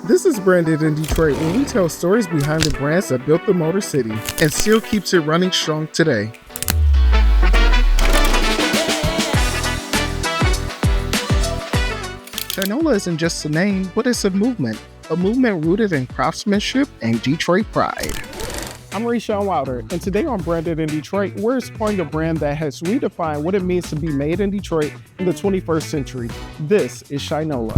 This is Branded in Detroit, and we tell stories behind the brands that built the Motor City and still keeps it running strong today. Shinola isn't just a name, but it's a movement rooted in craftsmanship and Detroit pride. I'm Rashawn Wilder, and today on Branded in Detroit, we're exploring a brand that has redefined what it means to be made in Detroit in the 21st century. This is Shinola.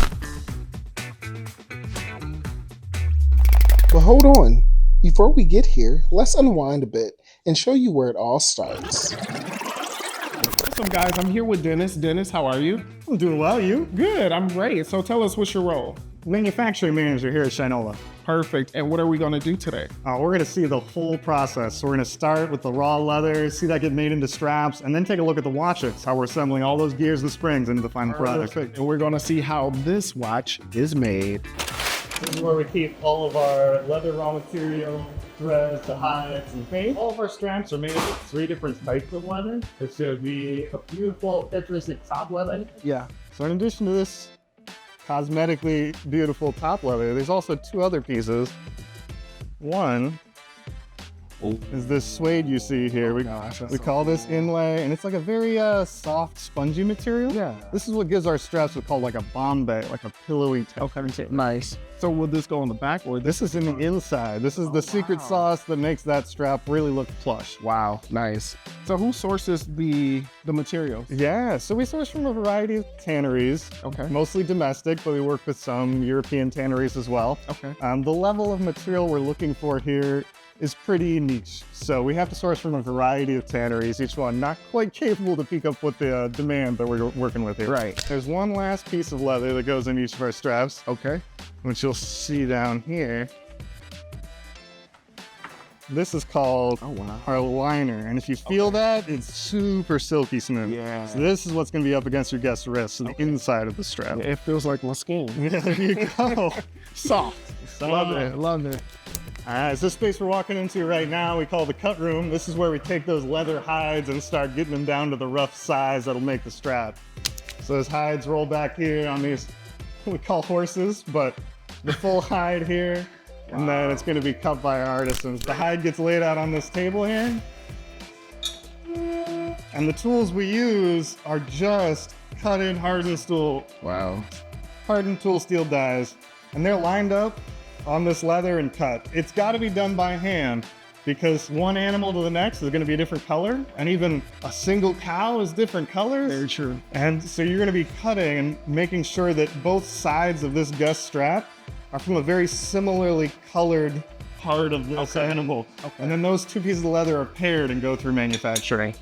But hold on, before we get here, let's unwind a bit and show you where it all starts. What's up, guys? I'm here with Dennis. Dennis, how are you? I'm doing well, you? Good, I'm great. So tell us, what's your role? Manufacturing manager here at Shinola. Perfect. And what are we going to do today? We're going to see the whole process. So we're going to start with the raw leather, see that get made into straps, and then take a look at the watches, how we're assembling all those gears and springs into the final product. Perfect. And we're going to see how this watch is made. This is where we keep all of our leather raw material, threads, the hides, and paint. All of our straps are made of 3 different types of leather. It's going to be a beautiful, futuristic top leather. Yeah. So in addition to this cosmetically beautiful top leather, there's also 2 other pieces. One is this suede you see here. We call this inlay, and it's like a very soft, spongy material. Yeah. This is what gives our straps what's called like a Bombay, like a pillowy texture. Okay, nice. So will this go on the back, or this is in the inside? This is the secret sauce that makes that strap really look plush. Wow, nice. So who sources the materials? Yeah, so we source from a variety of tanneries. Okay. Mostly domestic, but we work with some European tanneries as well. Okay. The level of material we're looking for here is pretty niche. So we have to source from a variety of tanneries, each one not quite capable to keep up with the demand that we're working with here. Right. There's one last piece of leather that goes in each of our straps. Okay. Which you'll see down here. This is called our liner. And if you feel that, it's super silky smooth. Yeah. So this is what's gonna be up against your guest's wrist, so the inside of the strap. Yeah, it feels like my skin. Yeah, there you go. Soft. Love it, love it. All right, so this space we're walking into right now, we call the cut room. This is where we take those leather hides and start getting them down to the rough size that'll make the strap. So those hides roll back here on these, we call horses, but the full hide here, and then it's gonna be cut by our artisans. The hide gets laid out on this table here, and the tools we use are just cut-in hardened steel. Wow. Hardened tool steel dies, and they're lined up on this leather and cut. It's got to be done by hand because one animal to the next is going to be a different color, and even a single cow is different colors. Very true. And so you're going to be cutting and making sure that both sides of this gust strap are from a very similarly colored part of this animal. Okay. And then those 2 pieces of leather are paired and go through manufacturing.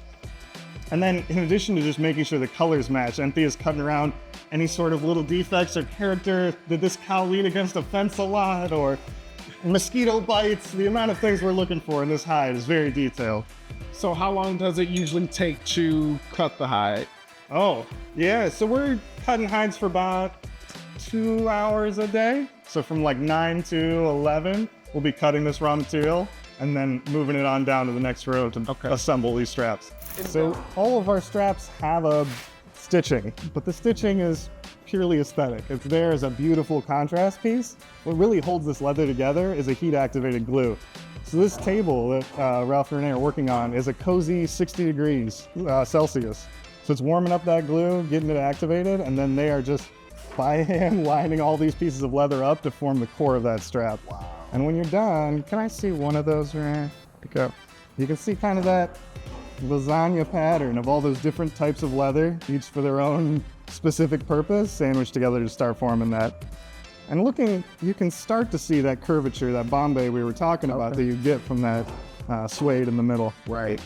And then in addition to just making sure the colors match, Anthea's cutting around any sort of little defects or character. Did this cow lean against a fence a lot, or mosquito bites? The amount of things we're looking for in this hide is very detailed. So how long does it usually take to cut the hide? Oh, yeah, so we're cutting hides for about 2 hours a day. So from like 9 to 11, we'll be cutting this raw material and then moving it on down to the next row to assemble these straps. So all of our straps have a stitching, but the stitching is purely aesthetic. It's there as a beautiful contrast piece. What really holds this leather together is a heat-activated glue. So this table that Ralph and Renee are working on is a cozy 60 degrees Celsius. So it's warming up that glue, getting it activated, and then they are just by hand lining all these pieces of leather up to form the core of that strap. Wow. And when you're done, can I see one of those, Renee? Go. You can see kind of that lasagna pattern of all those different types of leather, each for their own specific purpose, sandwiched together to start forming that. And looking, you can start to see that curvature, that Bombay we were talking about that you get from that suede in the middle. Right.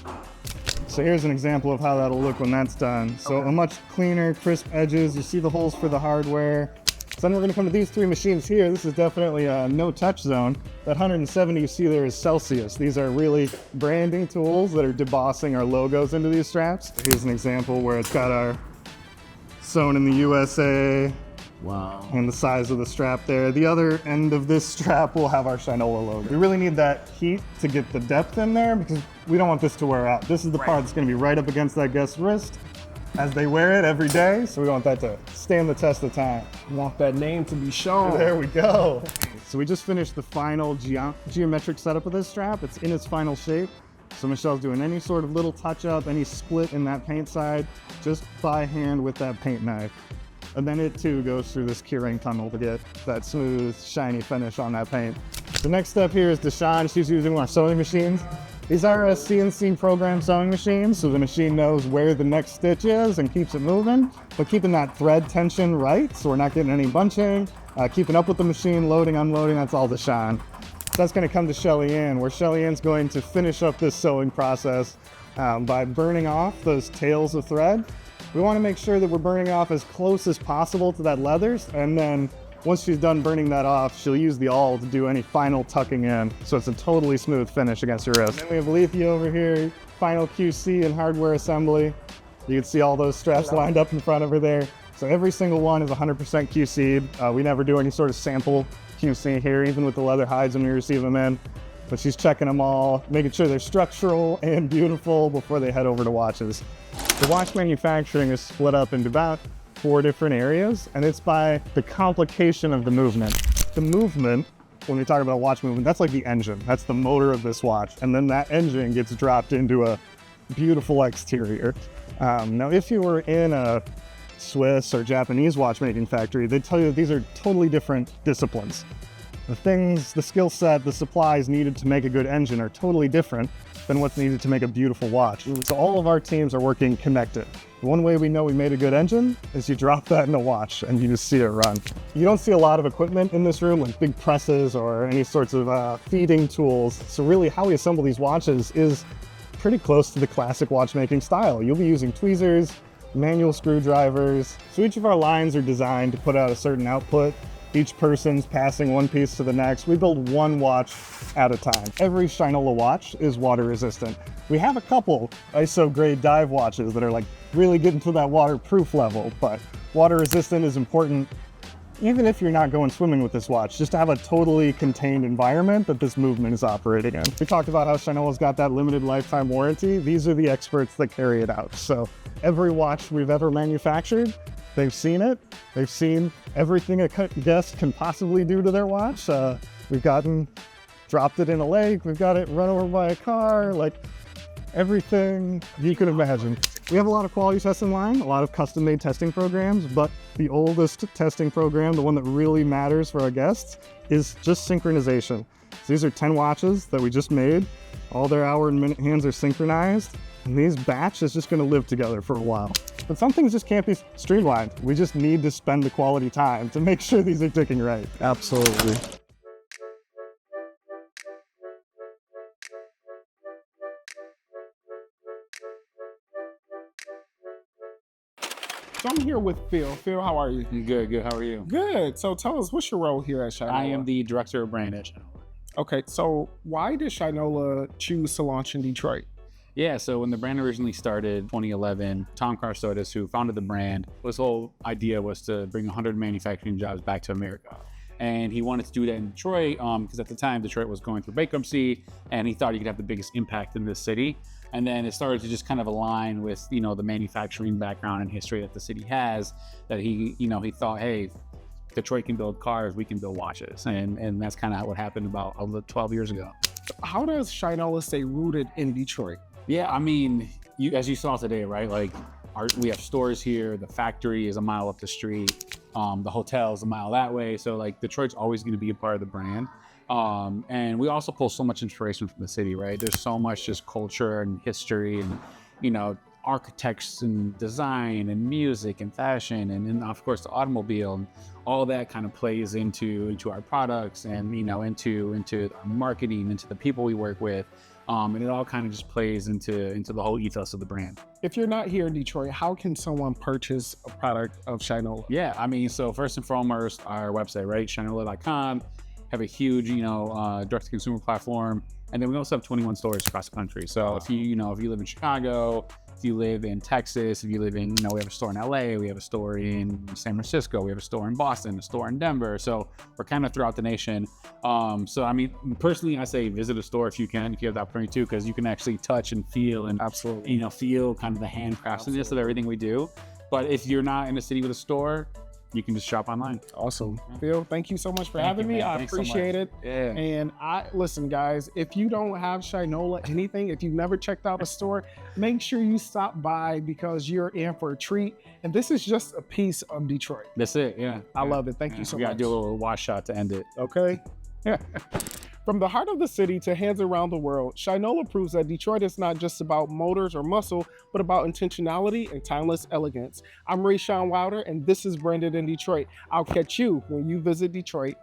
So here's an example of how that'll look when that's done. So a much cleaner, crisp edges. You see the holes for the hardware. So then we're gonna come to these 3 machines here. This is definitely a no-touch zone. That 170 you see there is Celsius. These are really branding tools that are debossing our logos into these straps. Here's an example where it's got our sewn in the USA. Wow. And the size of the strap there. The other end of this strap will have our Shinola logo. We really need that heat to get the depth in there because we don't want this to wear out. This is the part that's gonna be right up against that guest's wrist. as they wear it every day. So we want that to stand the test of time. You want that name to be shown. There we go. So we just finished the final geometric setup of this strap. It's in its final shape. So Michelle's doing any sort of little touch up, any split in that paint side, just by hand with that paint knife. And then it too goes through this keyring tunnel to get that smooth, shiny finish on that paint. The next step here is Deshawn. She's using our sewing machines. These are a CNC program sewing machines, so the machine knows where the next stitch is and keeps it moving, but keeping that thread tension right, so we're not getting any bunching, keeping up with the machine, loading, unloading, that's all Deshawn. So that's gonna come to Shelly Ann, where Shelly Ann's going to finish up this sewing process by burning off those tails of thread. We wanna make sure that we're burning off as close as possible to that leather, and then once she's done burning that off, she'll use the awl to do any final tucking in, so it's a totally smooth finish against your wrist. And then we have Alethea over here, final QC and hardware assembly. You can see all those straps lined up in front of her there. So every single one is 100% QC'd. We never do any sort of sample QC here, even with the leather hides when we receive them in. But she's checking them all, making sure they're structural and beautiful before they head over to watches. The watch manufacturing is split up into about 4 different areas, and it's by the complication of the movement. The movement, when we talk about watch movement, that's like the engine. That's the motor of this watch. And then that engine gets dropped into a beautiful exterior. Now, if you were in a Swiss or Japanese watchmaking factory, they'd tell you that these are totally different disciplines. The things, the skill set, the supplies needed to make a good engine are totally different than what's needed to make a beautiful watch. So all of our teams are working connected. One way we know we made a good engine is you drop that in a watch and you just see it run. You don't see a lot of equipment in this room, like big presses or any sorts of feeding tools. So really how we assemble these watches is pretty close to the classic watchmaking style. You'll be using tweezers, manual screwdrivers. So each of our lines are designed to put out a certain output. Each person's passing one piece to the next. We build one watch at a time. Every Shinola watch is water resistant. We have a couple ISO grade dive watches that are like really getting to that waterproof level, but water resistant is important even if you're not going swimming with this watch, just to have a totally contained environment that this movement is operating in. We talked about how Shinola's got that limited lifetime warranty. These are the experts that carry it out. So every watch we've ever manufactured, they've seen it. They've seen everything a guest can possibly do to their watch. We've dropped it in a lake. We've got it run over by a car, like everything you can imagine. We have a lot of quality tests in line, a lot of custom-made testing programs, but the oldest testing program, the one that really matters for our guests, is just synchronization. So these are 10 watches that we just made. All their hour and minute hands are synchronized, and these batch is just gonna live together for a while. But some things just can't be streamlined. We just need to spend the quality time to make sure these are ticking right. Absolutely. So I'm here with Phil. Phil, how are you? Good. How are you? Good. So tell us, what's your role here at Shinola? I am the director of brand at Shinola. Okay, so why did Shinola choose to launch in Detroit? Yeah, so when the brand originally started, 2011, Tom Carsotis, who founded the brand, his whole idea was to bring 100 manufacturing jobs back to America. And he wanted to do that in Detroit because at the time, Detroit was going through bankruptcy, and he thought he could have the biggest impact in this city. And then it started to just kind of align with, the manufacturing background and history that the city has, that he thought, hey, Detroit can build cars, we can build watches. And that's kind of what happened about 12 years ago. How does Shinola stay rooted in Detroit? Yeah, I mean, as you saw today, right? Like, we have stores here, the factory is a mile up the street, the hotel is a mile that way. So like Detroit's always gonna be a part of the brand. And we also pull so much inspiration from the city, right? There's so much just culture and history and, architects and design and music and fashion and of course the automobile, and all that kind of plays into our products and, into our marketing, into the people we work with. And it all kind of just plays into the whole ethos of the brand. If you're not here in Detroit, how can someone purchase a product of Shinola? Yeah, I mean, so first and foremost, our website, right? Shinola.com. Have a huge, direct-to-consumer platform. And then we also have 21 stores across the country. So if you know, if you live in Chicago, if you live in Texas, if you live in, we have a store in LA, we have a store in San Francisco, we have a store in Boston, a store in Denver. So we're kind of throughout the nation. So I mean, personally, I say visit a store if you can, if you have the opportunity to, because you can actually touch and feel and Absolutely. feel kind of the handcraftedness of everything we do. But if you're not in a city with a store, you can just shop online. Awesome. Phil, thank you so much for having me. man. I Thanks so much. appreciate it. Yeah. And listen, guys, if you don't have Shinola anything, if you've never checked out a store, make sure you stop by because you're in for a treat. And this is just a piece of Detroit. That's it. Yeah. I love it. Thank you so We gotta much. do a little wash shot to end it. Okay. From the heart of the city to hands around the world, Shinola proves that Detroit is not just about motors or muscle, but about intentionality and timeless elegance. I'm Rayshawn Wilder, and this is Branded in Detroit. I'll catch you when you visit Detroit.